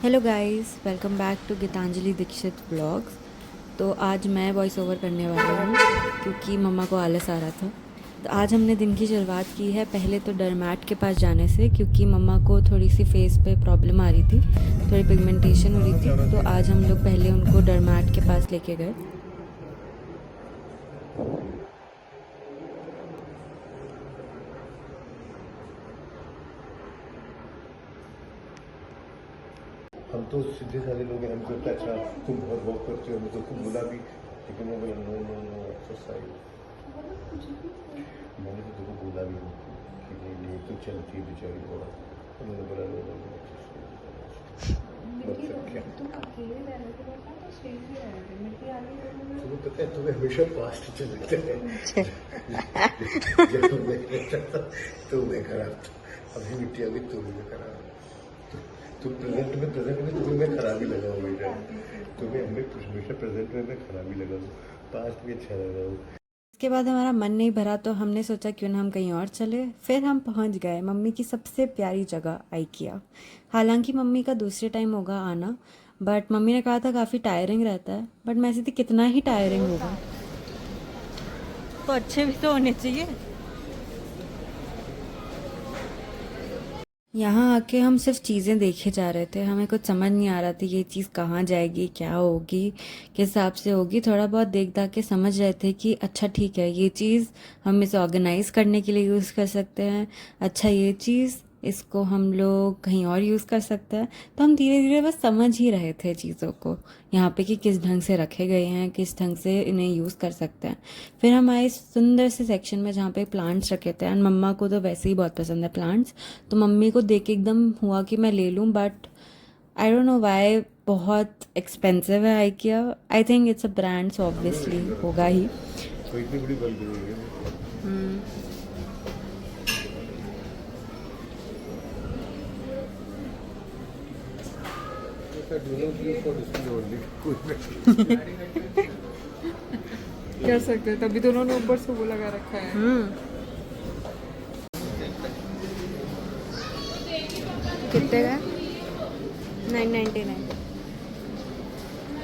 Hello guys, welcome back to Geetanjali Dixit blogs. तो आज मैं वॉइस ओवर करने वाली हूँ क्योंकि मम्मा को आलस आ रहा था। तो आज हमने दिन की शुरुआत की है पहले तो डरमैट के पास जाने से, क्योंकि मम्मा को थोड़ी सी फेस पे प्रॉब्लम आ रही थी, थोड़ी पिगमेंटेशन हो रही थी। तो आज हम लोग पहले उनको डरमैट के पास लेके गए। हम तो सीधे साधे लोग हैं, हमको लगता है अच्छा तुम बहुत वॉक करते हो, हमें तो तुम बोला भी, लेकिन वो बोला नो नो नो एक्सरसाइज। मैंने तो तुमको बोला भी कि नहीं नहीं तो चलती है बेचारी थोड़ा, उन्होंने बोला नो नो नो तुम्हें पता है तुम्हें हमेशा पास्ट चलते हैं। जब तुम्हें खराब था, अभी मिट्टी आ गई तुम्हें खराब, तो प्रेजेंट में तुम्हें मैं खराबी लगा हूँ बेटा, तुम्हें हमेशा प्रेजेंट में मैं खराबी लगा हूँ, पास्ट भी अच्छा लगा हूँ। इसके बाद हमारा मन नहीं भरा तो हमने सोचा क्यों ना हम कहीं और चले। फिर हम पहुंच गए मम्मी की सबसे प्यारी जगह आइकिया। हालांकि मम्मी का दूसरे टाइम होगा आना, बट मम्मी ने कहा था काफ़ी टायरिंग रहता है। बट मैं ऐसी थी कितना ही टायरिंग होगा, तो अच्छे भी तो होने चाहिए। यहाँ आके हम सिर्फ चीज़ें देखे जा रहे थे, हमें कुछ समझ नहीं आ रहा था ये चीज़ कहाँ जाएगी, क्या होगी, किस हिसाब से होगी। थोड़ा बहुत देख दाख के समझ रहे थे कि अच्छा ठीक है, ये चीज़ हम इसे ऑर्गेनाइज करने के लिए यूज़ कर सकते हैं, अच्छा ये चीज़ इसको हम लोग कहीं और यूज़ कर सकते हैं। तो हम धीरे धीरे बस समझ ही रहे थे चीज़ों को यहाँ पे कि किस ढंग से रखे गए हैं, किस ढंग से इन्हें यूज़ कर सकते हैं। फिर हम आए सुंदर से सेक्शन में जहाँ पे प्लांट्स रखे थे, एंड मम्मा को तो वैसे ही बहुत पसंद है प्लांट्स। तो मम्मी को देख के एकदम हुआ कि मैं ले लूँ, but I don't know why बहुत एक्सपेंसिव है IKEA. I think it's a brand, so obviously होगा ही। तो इतनी बड़ी बल्ब है। कर सकते हैं, तभी तो उन्होंने ऊपर से वो लगा रखा है। कितने का? 999।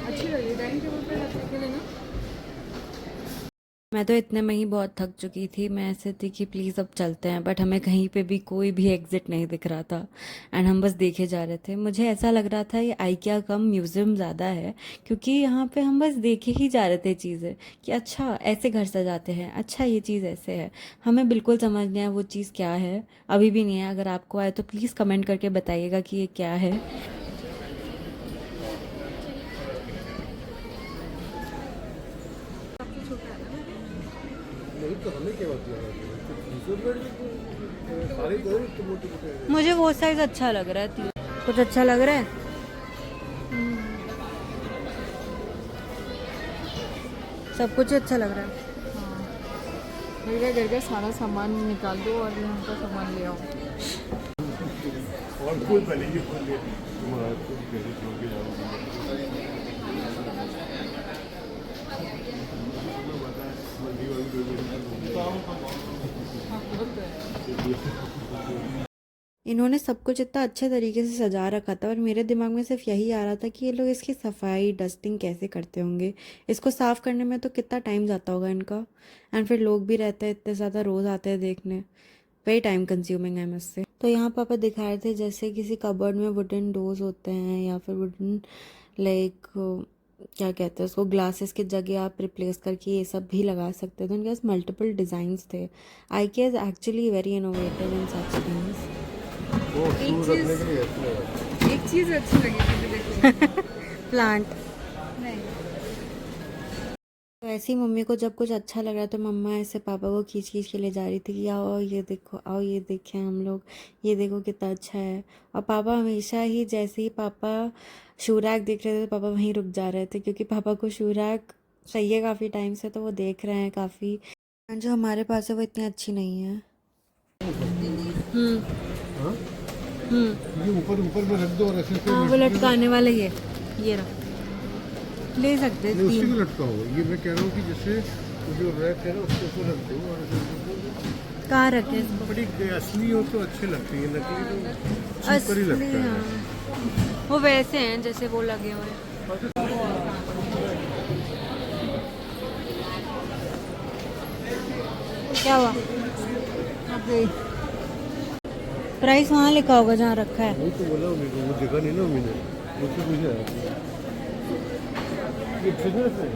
अच्छी लगी डाइनिंग टेबल पे रखने के लिए ना। मैं तो इतने में ही बहुत थक चुकी थी। मैं ऐसे थी कि प्लीज़ अब चलते हैं, बट हमें कहीं पे भी कोई भी एग्जिट नहीं दिख रहा था, एंड हम बस देखे जा रहे थे। मुझे ऐसा लग रहा था ये आइकिया कम म्यूज़ियम ज़्यादा है, क्योंकि यहाँ पे हम बस देखे ही जा रहे थे चीज़ें कि अच्छा ऐसे घर सजाते हैं, अच्छा ये चीज़ ऐसे है। हमें बिल्कुल समझ नहीं आया वो चीज़ क्या है, अभी भी नहीं है। अगर आपको आए तो प्लीज़ कमेंट करके बताइएगा कि ये क्या है। नहीं तो हमें क्या बात सारे तो मोटे मोटे। मुझे वो साइज़ अच्छा लग रहा है। कुछ अच्छा लग रहा है। सब कुछ अच्छा लग रहा है। मेरे घर का सारा सामान निकाल दो और यहाँ का सामान ले आओ। और कोई पहले ये बोल दिया तुम्हारा तुम कैसे छोड़ के जाओगे। इन्होंने सब कुछ इतना अच्छे तरीके से सजा रखा था, और मेरे दिमाग में सिर्फ यही आ रहा था कि ये लोग इसकी सफाई डस्टिंग कैसे करते होंगे, इसको साफ़ करने में तो कितना टाइम जाता होगा इनका। एंड फिर लोग भी रहते हैं इतने ज़्यादा, रोज़ आते हैं देखने, वेरी टाइम कंज्यूमिंग है मुझसे। तो यहाँ पापा दिखा रहे थे जैसे किसी कबर्ड में वुडन डोर्स होते हैं, या फिर वुडन लाइक क्या कहते हैं उसको, ग्लासेस की जगह आप रिप्लेस करके ये सब भी लगा सकते हैं। तो उनके पास मल्टीपल डिज़ाइंस थे। IKEA is actually very innovative in such things. एक चीज़ अच्छी लगी मुझे, देखो। प्लांट। नहीं, तो ऐसी मम्मी को जब कुछ अच्छा लग रहा तो मम्मा ऐसे पापा को खींच खींच के ले जा रही थी कि आओ ये देखो, आओ ये देखें हम लोग, ये देखो कितना अच्छा है। और पापा हमेशा ही, जैसे ही पापा शू रैक देख रहे थे पापा वहीं रुक जा रहे थे, क्योंकि पापा को शू रैक चाहिए काफ़ी टाइम से, तो वो देख रहे हैं काफ़ी। जो हमारे पास है वो इतनी अच्छी नहीं है। ये ऊपर ऊपर में रख दो और ऐसे हाँ, वो लटकाने वाला ये रहा, ले सकते हैं उसी तीन। को लटका होगा। ये मैं कह रहा हूँ कि जैसे जो रैक है ना उसको ऊपर रख दो और कहाँ रखे इसको? बड़ी असली हो तो अच्छे लगते हैं, नकली तो चीप पर ही असली, लगता है। हाँ वो वैसे हैं जैसे वो लगे हुए हैं। क्या हुआ? प्राइस वहाँ लिखा होगा जहाँ रखा है। वही तो बोला मेरे को, वो देखा नहीं ना मैंने, मुझसे पूछा ये फिटनेस है।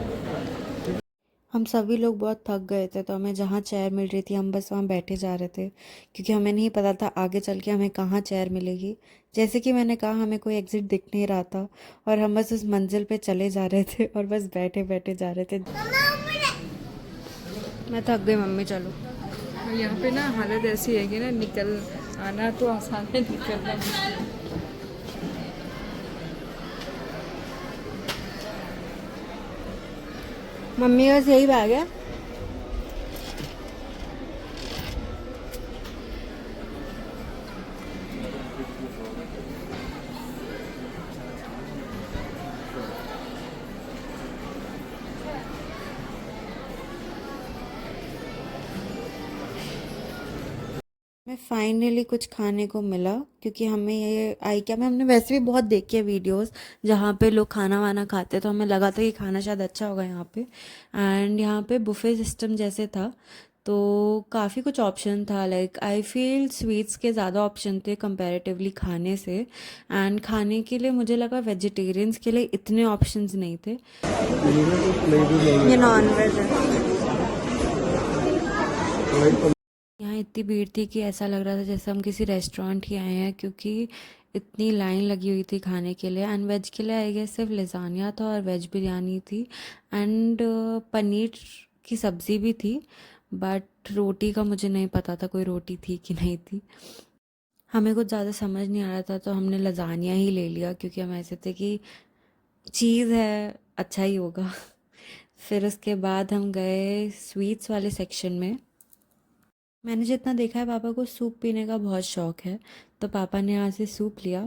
हम सभी लोग बहुत थक गए थे, तो हमें जहाँ चेयर मिल रही थी हम बस वहाँ बैठे जा रहे थे, क्योंकि हमें नहीं पता था आगे चल के हमें कहाँ चेयर मिलेगी। जैसे कि मैंने कहा, हमें कोई एग्जिट दिख नहीं रहा था और हम बस उस मंजिल पे चले जा रहे थे और बस बैठे बैठे जा रहे थे। मैं थक गई मम्मी, चलो। यहाँ पे ना हालत ऐसी है कि ना निकल आना तो आसान है, निकलना मुश्किल। मम्मी का यही बैग है। मैं फाइनली कुछ खाने को मिला, क्योंकि हमें ये आई क्या, मैं हमने वैसे भी बहुत देखी है वीडियोस जहाँ पे लोग खाना वाना खाते हैं, तो हमें लगा था कि खाना शायद अच्छा होगा यहाँ पे। एंड यहाँ पे बुफे सिस्टम जैसे था, तो काफ़ी कुछ ऑप्शन था। लाइक आई फील स्वीट्स के ज़्यादा ऑप्शन थे कंपैरेटिवली खाने से। एंड खाने के लिए मुझे लगा वेजिटेरियंस के लिए इतने ऑप्शंस नहीं थे। ये नॉन वेज है। यहाँ इतनी भीड़ थी कि ऐसा लग रहा था जैसे हम किसी रेस्टोरेंट ही आए हैं, क्योंकि इतनी लाइन लगी हुई थी खाने के लिए। एंड वेज के लिए आई गेस सिर्फ लसानिया था और वेज बिरयानी थी एंड पनीर की सब्ज़ी भी थी, बट रोटी का मुझे नहीं पता था कोई रोटी थी कि नहीं थी। हमें कुछ ज़्यादा समझ नहीं आ रहा था, तो हमने लसानिया ही ले लिया, क्योंकि हम ऐसे थे कि चीज़ है, अच्छा ही होगा। फिर उसके बाद हम गए स्वीट्स वाले सेक्शन में। मैंने जितना देखा है, पापा को सूप पीने का बहुत शौक है, तो पापा ने यहाँ से सूप लिया।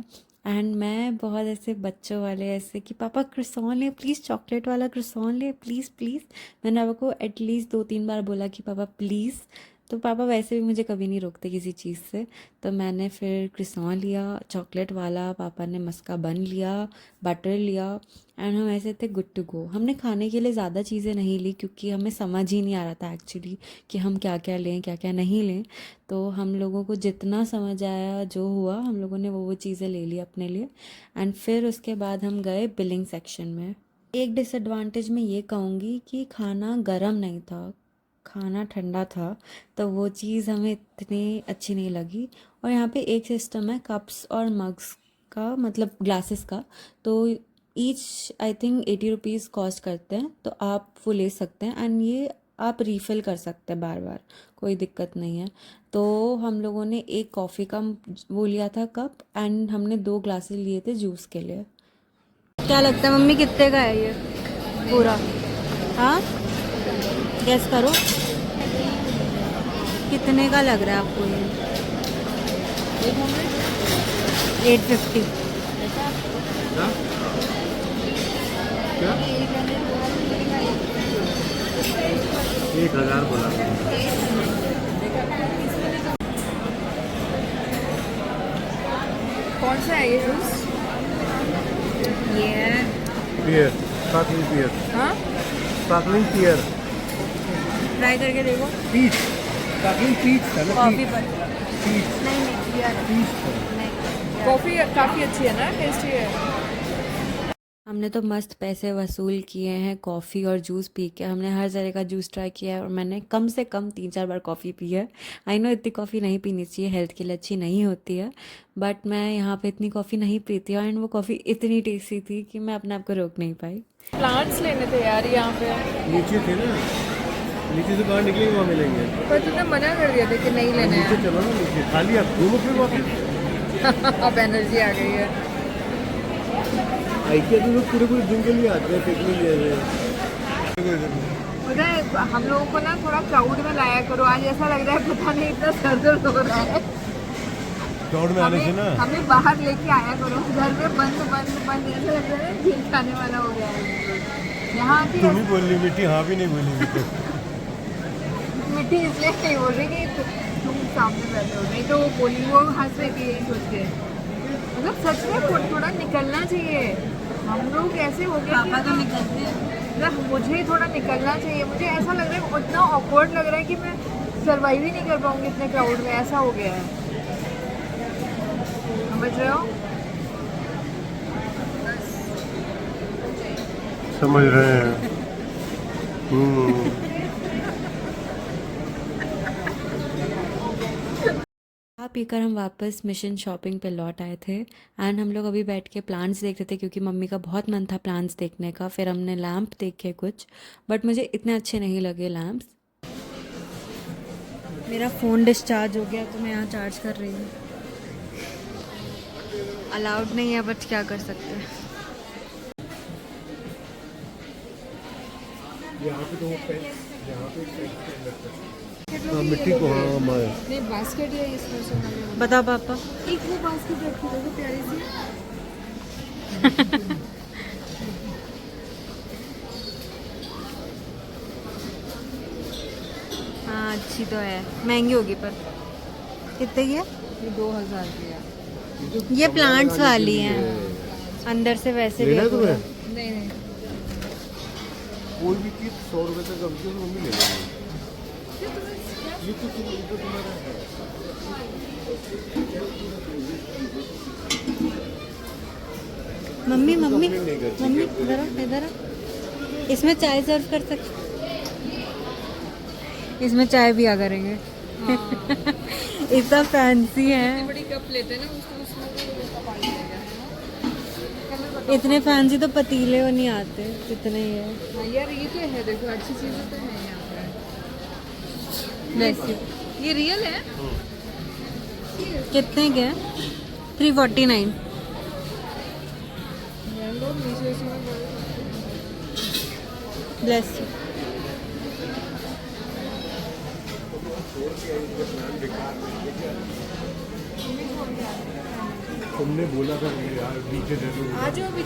एंड मैं बहुत ऐसे बच्चों वाले ऐसे कि पापा क्रोसॉन ले प्लीज़, चॉकलेट वाला क्रोसॉन ले प्लीज़ प्लीज़। मैंने पापा को एटलीस्ट 2-3 बार बोला कि पापा प्लीज़। तो पापा वैसे भी मुझे कभी नहीं रोकते किसी चीज़ से, तो मैंने फिर क्रोसॉन लिया चॉकलेट वाला, पापा ने मस्का बन लिया, बटर लिया। एंड हम ऐसे थे गुड टू गो। हमने खाने के लिए ज़्यादा चीज़ें नहीं ली, क्योंकि हमें समझ ही नहीं आ रहा था एक्चुअली कि हम क्या क्या लें क्या क्या नहीं लें। तो हम लोगों को जितना समझ आया जो हुआ, हम लोगों ने वो चीज़ें ले ली अपने लिए। एंड फिर उसके बाद हम गए बिलिंग सेक्शन में। एक डिसएडवांटेज मैं ये कहूँगी कि खाना गर्म नहीं था, खाना ठंडा था, तो वो चीज़ हमें इतनी अच्छी नहीं लगी। और यहाँ पे एक सिस्टम है कप्स और मग्स का, मतलब ग्लासेस का, तो each I think 80 rupees cost करते हैं, तो आप वो ले सकते हैं। एंड ये आप रीफ़िल कर सकते हैं बार बार, कोई दिक्कत नहीं है। तो हम लोगों ने एक कॉफ़ी का वो लिया था कप, एंड हमने 2 ग्लासेस लिए थे जूस के लिए। क्या लगता है मम्मी कितने का है ये पूरा? हाँ, गैस करो कितने का लग रहा है आपको ये? 850। क्या 1000 बोला? कौन सा है ये जूस? ये है बियर, स्पार्कलिंग बियर, हाँ, स्पार्कलिंग बियर, ट्राई करके देखो। पीच, स्पार्कलिंग पीच था ना, कॉफ़ी पर पीच, नहीं यार, पीच था। नहीं कॉफ़ी काफ़ी अच्छी है ना, टेस्टी है। हमने तो मस्त पैसे वसूल किए हैं कॉफ़ी और जूस पी के। हमने हर तरह का जूस ट्राई किया है और मैंने कम से कम 3-4 बार कॉफ़ी पी है। आई नो इतनी कॉफ़ी नहीं पीनी चाहिए, हेल्थ के लिए अच्छी नहीं होती है, बट मैं यहाँ पे इतनी कॉफ़ी नहीं पीती हूँ। एंड वो कॉफ़ी इतनी टेस्टी थी कि मैं अपने आप को रोक नहीं पाई। प्लांट्स लेने थे यार यहाँ पे, नीचे थे ना, नीचे से बाहर निकलेंगे वहाँ मिलेंगे। पर तूने मना कर दिया था कि नहीं लेने नीचे हैं। चलो ना, नीचे खाली आप घूमो फिर वापस। अब एनर्जी आ गई है। आइकिया तो लोग पूरे पूरे दिन के लिए आते हैं, पिकनिक ले रहे हैं। पता है हम लोगों को ना थोड़ा क्राउड में लाया करो, आज ऐसा लग रहा है पता नहीं इतना सर दर्द हो रहा है। क्राउड में आने से ना, हमें बाहर लेके आया करो, घर में बंद बंद बंद ऐसा लग रहा है झील खाने वाला हो गया है। यहाँ आके तुम ही बोल रही मिट्टी, हाँ भी नहीं बोलेगी तो। मिट्टी इसलिए नहीं बोल रही कि तुम सामने बैठे हो, नहीं तो वो बोली, वो हंस रही थी यही सोच के। मतलब सच में थोड़ा निकलना चाहिए। हम लोग ऐसे हो गए पापा तो निकलते हैं। मतलब मुझे थोड़ा निकलना चाहिए। मुझे ऐसा लग रहा है, उतना ऑकवर्ड लग रहा है कि मैं सर्वाइव ही नहीं कर पाऊंगी इतने क्राउड में। ऐसा हो गया है, समझ रहे हो? समझ रहे हैं। खा पीकर हम वापस मिशन शॉपिंग पे लौट आए थे एंड हम लोग अभी बैठ के प्लांट्स देख रहे थे क्योंकि मम्मी का बहुत मन था प्लांट्स देखने का। फिर हमने लैंप देखे कुछ, बट मुझे इतने अच्छे नहीं लगे लैंप्स। मेरा फ़ोन डिस्चार्ज हो गया तो मैं यहाँ चार्ज कर रही हूँ। अलाउड नहीं है बट क्या कर सकते हैं। यहाँ पे तो यहाँ पे हाँ, मिट्टी को हाँ मारे। नहीं बास्केट है इसमें से। बताओ पापा। एक वो बास्केट रखी देखो प्यारी सी। हाँ अच्छी तो है, महंगी होगी पर कितने की है? ये 2000 की है। ये प्लांट्स वाली हैं, अंदर से वैसे भी लेना है है तुम्हें? पूरा। नहीं नहीं कोई भी चीज 100 रुपए तक कम से मम्मी ले लेंगे। ये तो तुम्हारा है। मम्मी मम्मी कंप्लेंट नहीं करती मम्मी क्या? इधर आ, इधर आ। इसमें चाय सर्व कर सकते, इसमें चाय भी आ करेंगे। इतना फैंसी है। बड़ी कप लेते हैं ना उसको, उसमें वो कप आ जाएगा, है ना? इतने फैंसी तो पतीले वो नहीं आते जितने ही है। हाँ यार ये तो है, देखो अच्छी चीजें तो है यहाँ पे। वैसे ये रियल है। कितने के हैं? 349। लोग नीचे इसमें ब्लेस यू। तुमने बोला था कि यार नीचे दे दो। आ जाओ अभी।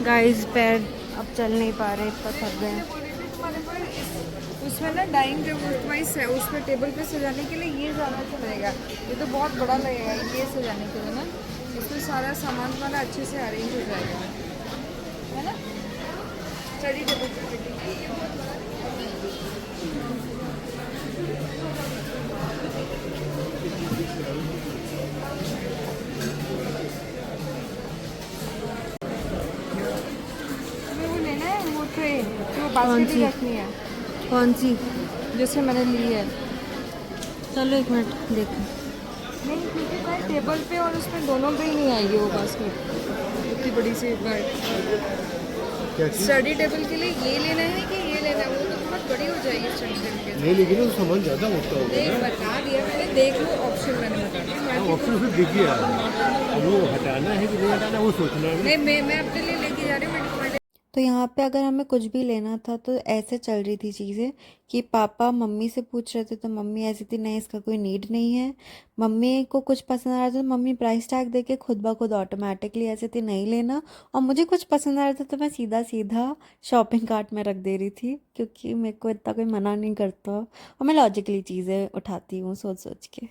गाइस पैर अब चल नहीं पा रहे, इतना थक गए हैं। उसमें ना डाइनिंग टेबल उस पर टेबल पे सजाने के लिए ये ज़्यादा अच्छा लगेगा। ये तो बहुत बड़ा लगेगा ये सजाने के लिए ना। इसमें सारा सामान वाला अच्छे से अरेंज हो जाएगा, है ना? स्टडी टेबल पे हमें वो लेना है, वो ट्रे जो बास्केट सी? रखनी है, कौन सी? जैसे मैंने ली है। चलो एक मिनट देखें। नहीं क्योंकि भाई टेबल पे और उसमें दोनों पे ही नहीं आएगी वो बास्केट इतनी बड़ी सी। क्या चीज? स्टडी टेबल के लिए ये लेना है कि ये लेना है? वो तो बहुत बड़ी हो जाएगी स्टडी टेबल के लिए। नहीं लेकिन वो सामान ज्यादा होता होगा नहीं ना। बता दिया मैंने, देख लो ऑप्शन मैंने बता दिया। ऑप्शन फिर देखिए यार, अब वो हटाना है कि नहीं हटाना वो सोचना है। नहीं मैं अपने लिए लेके जा रही हूँ। तो यहाँ पे अगर हमें कुछ भी लेना था तो ऐसे चल रही थी चीज़ें कि पापा मम्मी से पूछ रहे थे तो मम्मी ऐसी थी नहीं इसका कोई नीड नहीं है। मम्मी को कुछ पसंद आ रहा था तो मम्मी प्राइस टैग देके खुद ब खुद ऑटोमेटिकली ऐसे थी नहीं लेना। और मुझे कुछ पसंद आ रहा था तो मैं सीधा सीधा शॉपिंग कार्ट में रख दे रही थी क्योंकि मेरे को इतना कोई मना नहीं करता और मैं लॉजिकली चीज़ें उठाती हूँ सोच सोच के।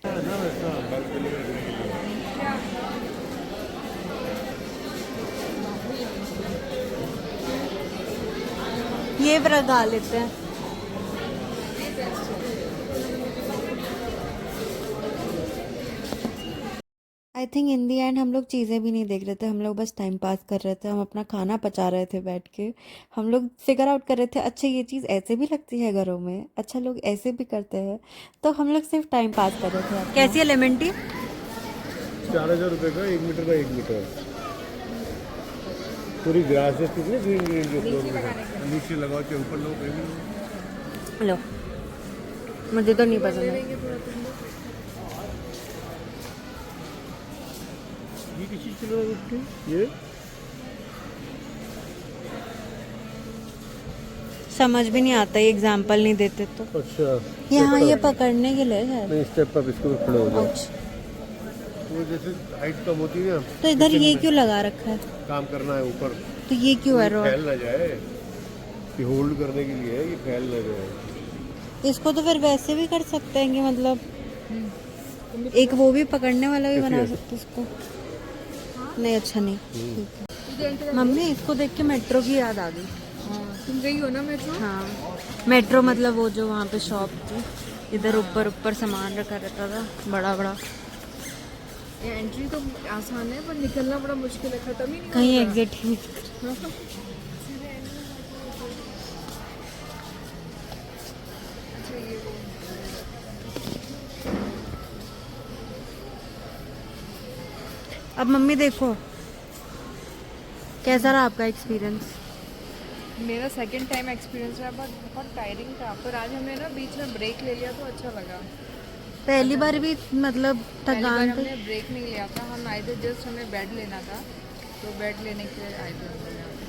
ये भी लगा लेते हैं। I think in the and हम लोग चीज़ें भी नहीं देख रहे थे, हम लोग बस टाइम पास कर रहे थे। हम अपना खाना पचा रहे थे बैठ के। हम लोग फिगर आउट कर रहे थे अच्छा ये चीज़ ऐसे भी लगती है घरों में, अच्छा लोग ऐसे भी करते हैं। तो हम लोग सिर्फ टाइम पास कर रहे थे अपना। कैसी है लेमन टी? 4000 रुपए का 1 मीटर का 1 मीटर पूरी ग्रास है कितने ग्रीन ग्रीन जो फ्लोर में नीचे लगाओ के ऊपर लोग कहीं। लो मुझे तो नहीं पसंद है। ये किस चीज के लिए उठती ये समझ भी नहीं आता, ये एग्जाम्पल नहीं देते तो। अच्छा यहाँ ये पकड़ने के लिए है। नहीं स्टेप अप इसको भी खड़े हो जाओ। अच्छा वो जैसे हाइट कम होती है ना तो इधर ये क्यों लगा रखा है? काम करना है ऊपर तो ये क्यों है रॉड? फैल ना जाए, ये होल्ड करने के लिए है, ये फैल ना जाए। इसको तो फिर वैसे भी कर सकते हैं कि मतलब एक वो भी पकड़ने वाला भी बना सकते हैं इसको। नहीं अच्छा नहीं। ठीक है। मम्मी इसको देख के मेट्रो की याद आ गई। तुम गई हो ना मेट्रो? हाँ मेट्रो मतलब वो जो वहाँ पे शॉप थी, इधर ऊपर ऊपर सामान रखा रहता था बड़ा बड़ा। ये एंट्री तो आसान है पर निकलना बड़ा मुश्किल है, खत्म ही नहीं कहीं होता। एग्जिट ही अच्छा ये वो अब मम्मी देखो कैसा रहा आपका एक्सपीरियंस? मेरा सेकंड टाइम एक्सपीरियंस रहा, बट बहुत टायरिंग था, पर आज हमने ना बीच में ब्रेक ले लिया तो अच्छा लगा। पहली बार भी मतलब पहली बार थकान हमने ब्रेक नहीं लिया था, हम आए थे जस्ट हमें बेड लेना था, तो बेड लेने के लिए आए थे हम लोग यहाँ पे।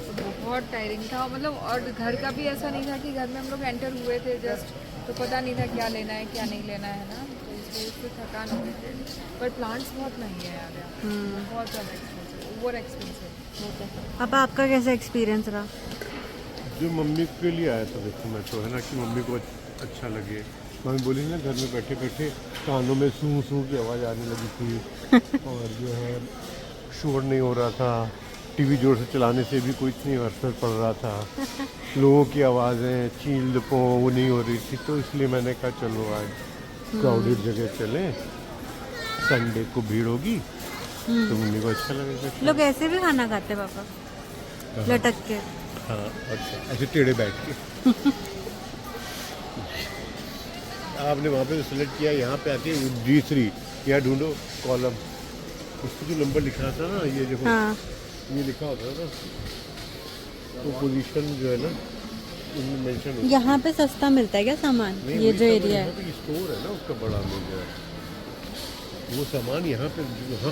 तो बहुत टायरिंग था मतलब, और घर का भी ऐसा नहीं था कि घर में हम लोग एंटर हुए थे जस्ट तो पता नहीं था क्या लेना है क्या नहीं लेना है ना, तो इसलिए उससे थकान हो गई थी। पर प्लांट्स बहुत महंगे हैं यार, बहुत ज़्यादा एक्सपेंसिव, ओवर एक्सपेंसिव। अब आपका कैसा एक्सपीरियंस रहा? जो मम्मी के लिए आया था देखो मैं तो, है ना, कि मम्मी को अच्छा लगे। मम्मी बोली ना घर में बैठे बैठे कानों में सूं सूं की आवाज़ आने लगी थी और जो है शोर नहीं हो रहा था, टीवी जोर से चलाने से भी कोई इतनी असर पड़ रहा था, लोगों की आवाज़ें चील पो वो नहीं हो रही थी, तो इसलिए मैंने कहा चलो आज क्राउडेड जगह चलें, संडे को भीड़ होगी तो मम्मी को अच्छा लगेगा। लोग ऐसे भी खाना खाते हैं पापा, लटक के। हाँ अच्छा, ऐसे टेढ़े बैठ के आपने वहाँ पे सेलेक्ट किया, यहाँ पे आके D3 यहाँ ढूंढो कॉलम, उसको जो नंबर लिखा था ना, ये देखो हाँ ये लिखा होता है ना, तो पोजीशन जो है ना इनमें मेंशन होता है। यहाँ पे सस्ता मिलता है क्या सामान? नहीं, ये वही जो सामान एरिया यहाँ है पे स्टोर है ना उसका बड़ा मेजर, वो सामान यहाँ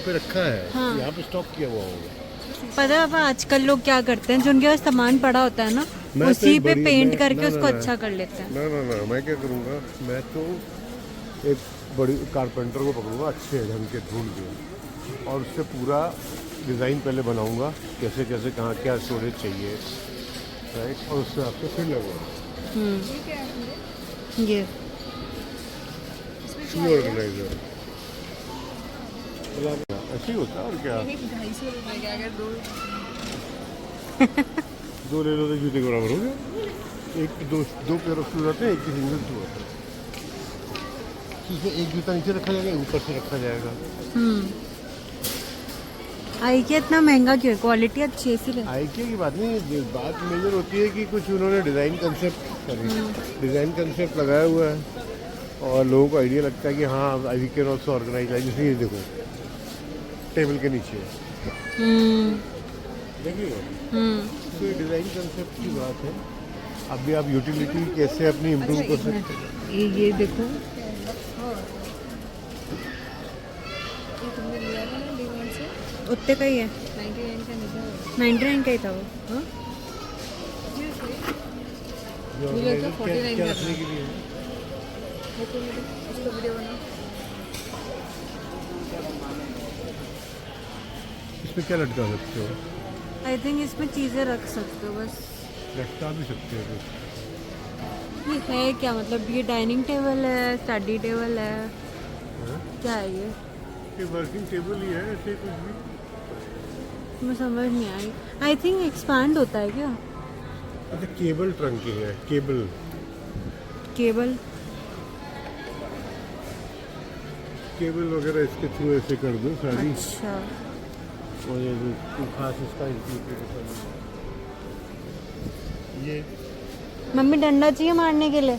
पे रखा है, हाँ। यहाँ पे स्टॉक किया हुआ होगा। पता है पापा आजकल लोग क्या करते हैं, जो उनके पास सामान पड़ा होता है ना मैं तो उसी एक पे बड़ी- पेंट मैं- करके ना, उसको ना, ना। अच्छा कर लेते हैं। ना मैं क्या करूँगा, मैं तो एक बड़ी कारपेंटर को पकड़ूंगा अच्छे ढंग के ढूंढ के, और उससे पूरा डिज़ाइन पहले बनाऊंगा, कैसे कैसे कहाँ क्या स्टोरेज चाहिए, राइट, और उससे आपको फिर लगूंगा ठीक है, ये शू ऑर्गेनाइजर, ऐसे ही होता है और क्या। 250 रुपये का अगर दो दो ले लो तो जूते के बराबर हो गया, एक दो पेयर ऑफ शूज आते हैं, एक की सिंगल शू आता है, इसमें एक जूता नीचे रखा जाएगा, ऊपर से रखा जाएगा। आईकिया इतना महंगा क्यों है? क्वालिटी अच्छी है इसीलिए। आईकिया की बात नहीं, ये बात मेजर होती है कि कुछ उन्होंने डिज़ाइन कंसेप्ट लगाया हुआ है और लोगों को आइडिया लगता है कि हाँ आई कैन ऑल्सो ऑर्गेनाइज, जैसे ये देखो टेबल के नीचे देखिए, तो ये डिज़ाइन कंसेप्ट की बात है। अभी आप यूटिलिटी कैसे अपनी इम्प्रूव कर सकते हैं। ये देखो, ये तुमने लिया था ना डिमांड से, उतने का ही है, 99 का नहीं था 99 का ही था वो। हाँ? जो मुझे लगता है organizer 49 क्या का रखने के लिए है? देखो उसका वीडियो बना। इसमें क्या लटका सकते हो? आई थिंक इसमें चीज़ें रख सकते हो बस। लटका भी सकते हो कुछ। ये है क्या मतलब? ये डाइनिंग टेबल है, स्टडी टेबल है, हाँ? क्या है ये? ये वर्किंग टेबल ही है, ऐसे कुछ भी। मैं समझ नहीं आई। आई थिंक एक्सपैंड होता है क्या? अच्छा केबल ट्रंक की है, केबल केबल वगैरह इसके थ्रू ऐसे कर दो सारी, अच्छा और ये जो खास इसका ये मम्मी डंडा चाहिए मारने के लिए?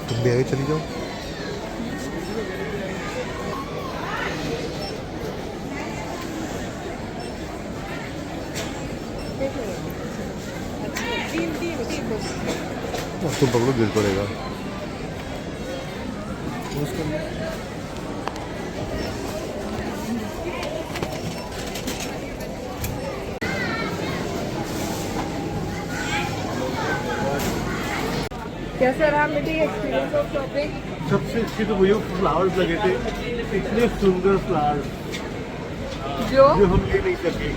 तुम भी आगे चली जाओ। तुम पकड़ो, गिर पड़ेगा। कैसा रहा मेरी एक्सपीरियंस ऑफ शॉपिंग? सबसे अच्छे तो वही फ्लावर्स लगे थे, इतने सुंदर फ्लावर्स जो जो हम ले नहीं सके।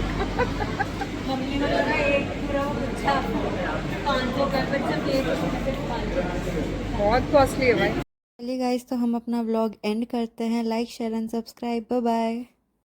मम्मी ने बोला एक पूरा गुच्छा 500 का, सिर्फ एक सिर्फ 500। बहुत कॉस्टली है भाई। चलिए गाइस, तो हम अपना व्लॉग एंड करते हैं। Like share and subscribe, bye bye.